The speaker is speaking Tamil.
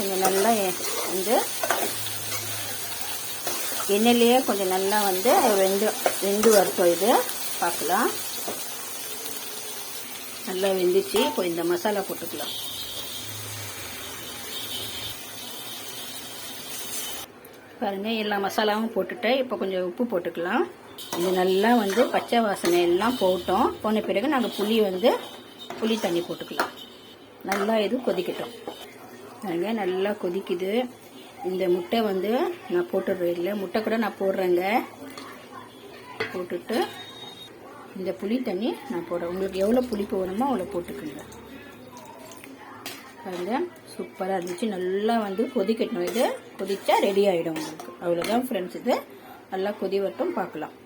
கொஞ்சம் நல்லா வந்து எண்ணெயிலேயே கொஞ்சம் நல்லா வந்து வெந்து வரட்டும். இது பார்க்கலாம். நல்லா வெந்துச்சு. இப்போ இந்த மசாலா போட்டுக்கலாம். பாருங்கள், எல்லா மசாலாவும் போட்டுட்டு இப்போ கொஞ்சம் உப்பு போட்டுக்கலாம். இது நல்லா வந்து பச்சை வாசனை எல்லாம் போன பிறகு நாங்கள் புளி தண்ணி போட்டுக்கலாம். நல்லா இது கொதிக்கட்டும். பாருங்க, நல்லா கொதிக்குது. இந்த முட்டை வந்து நான் போட்டுடுறேன். இல்லை, முட்டை கூட நான் போடுறேங்க. போட்டுட்டு இந்த புளி தண்ணி நான் போடுறேன். உங்களுக்கு எவ்வளோ புளிப்பு வேணுமோ அவ்வளோ போட்டுக்கோங்க. பாருங்க, சூப்பராக இருந்துச்சு. நல்லா வந்து கொதிக்கட்டணும். இது கொதிச்சா ரெடி ஆகிடும் உங்களுக்கு. அவ்வளோதான் ஃப்ரெண்ட்ஸ். இது நல்லா கொதி வரட்டும், பார்க்கலாம்.